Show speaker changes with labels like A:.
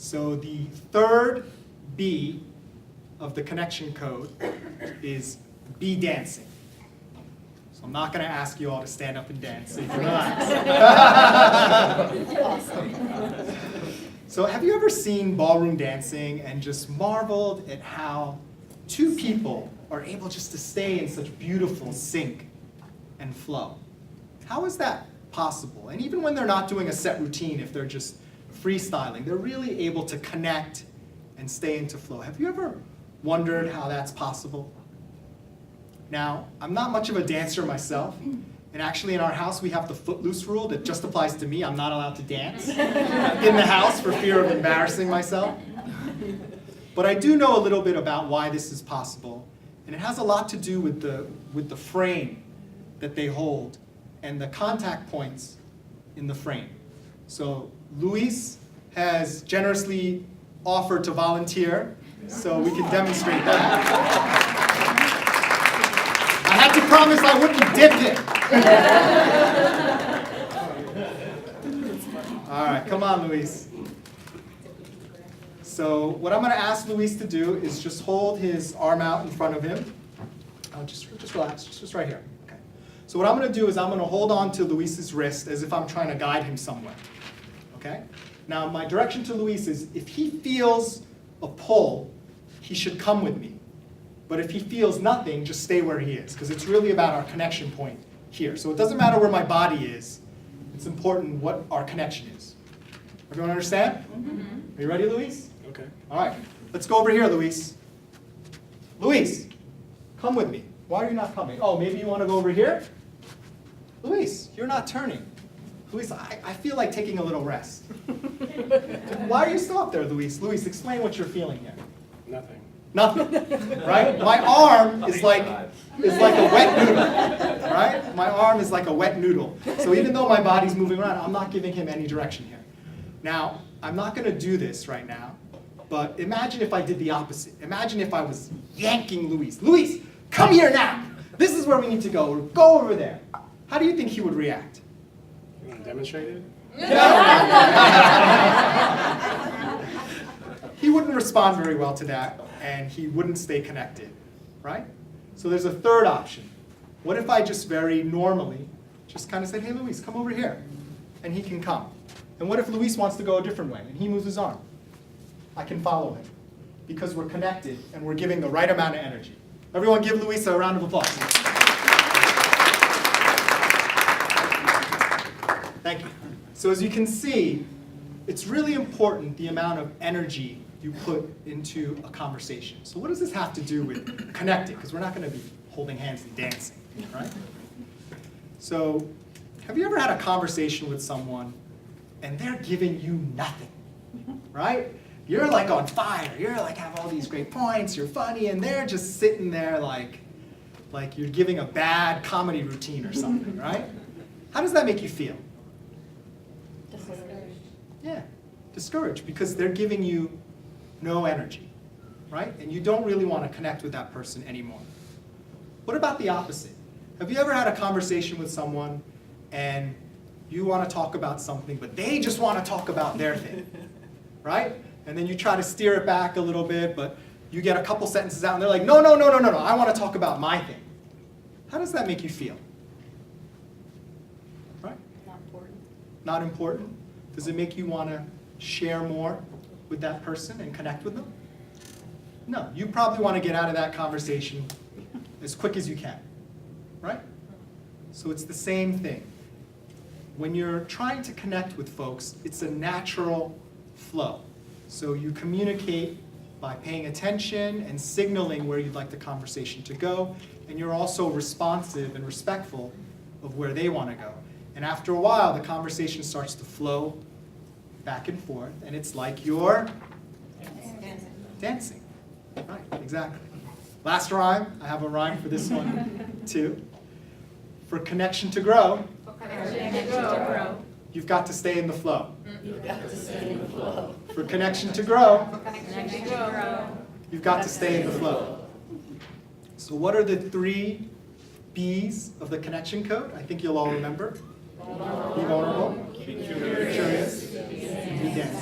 A: So the third B of the connection code is be dancing. So I'm not going to ask you all to stand up and dance, so you can relax. So have you ever seen ballroom dancing and just marveled at how two people are able just to stay in such beautiful sync and flow? How is that possible? And even when they're not doing a set routine, if they're just freestyling, they're really able to connect and stay into flow. Have you ever wondered how that's possible? Now, I'm not much of a dancer myself, and actually in our house we have the footloose rule that just applies to me. I'm not allowed to dance in the house for fear of embarrassing myself. But I do know a little bit about why this is possible, and it has a lot to do with the frame that they hold and the contact points in the frame. So Luis has generously offered to volunteer so we can demonstrate that. I had to promise I wouldn't dip it. All right, come on, Luis. So what I'm going to ask Luis to do is just hold his arm out in front of him. Just relax, just right here. Okay. So what I'm going to do is I'm going to hold on to Luis's wrist as if I'm trying to guide him somewhere. Okay? Now my direction to Luis is if he feels a pull, he should come with me. But if he feels nothing, just stay where he is, because it's really about our connection point here. So it doesn't matter where my body is. It's important what our connection is. Everyone understand? Mm-hmm. Are you ready, Luis?
B: Okay.
A: All right. Let's go over here, Luis. Luis, come with me. Why are you not coming? Oh, maybe you want to go over here? Luis, you're not turning. Luis, I feel like taking a little rest. Why are you still up there, Luis? Luis, explain what you're feeling here.
B: Nothing.
A: Nothing, right? My arm is like a wet noodle, right? My arm is like a wet noodle. So even though my body's moving around, I'm not giving him any direction here. Now, I'm not going to do this right now, but imagine if I did the opposite. Imagine if I was yanking Luis. Luis, come here now. This is where we need to go. Or go over there. How do you think he would react?
B: You want to demonstrate it?
A: He wouldn't respond very well to that, and he wouldn't stay connected, right? So there's a third option. What if I just very normally just kind of said, hey, Luis, come over here, and he can come. And what if Luis wants to go a different way, and he moves his arm? I can follow him, because we're connected, and we're giving the right amount of energy. Everyone give Luis a round of applause. Thank you. So as you can see, it's really important the amount of energy you put into a conversation. So what does this have to do with connecting? Because we're not going to be holding hands and dancing, right? So have you ever had a conversation with someone and they're giving you nothing, right? You're like on fire. You're like have all these great points. You're funny, and they're just sitting there like you're giving a bad comedy routine or something, right? How does that make you feel? Yeah, discouraged, because they're giving you no energy, right? And you don't really want to connect with that person anymore. What about the opposite? Have you ever had a conversation with someone and you want to talk about something, but they just want to talk about their thing, right? And then you try to steer it back a little bit, but you get a couple sentences out and they're like, no, I want to talk about my thing. How does that make you feel? Right?
C: Not important.
A: Not important? Does it make you want to share more with that person and connect with them? No, you probably want to get out of that conversation as quick as you can, right? So it's the same thing. When you're trying to connect with folks, it's a natural flow. So you communicate by paying attention and signaling where you'd like the conversation to go, and you're also responsive and respectful of where they want to go. And after a while, the conversation starts to flow back and forth, and it's like you're dancing. Right, exactly. Last rhyme. I have a rhyme for this one, too. For connection to grow, you've got to stay in the flow. For connection to grow, you've got to stay in the flow. So what are the 3 B's of the connection code? I think you'll all remember. Be vulnerable, be curious, and be dense.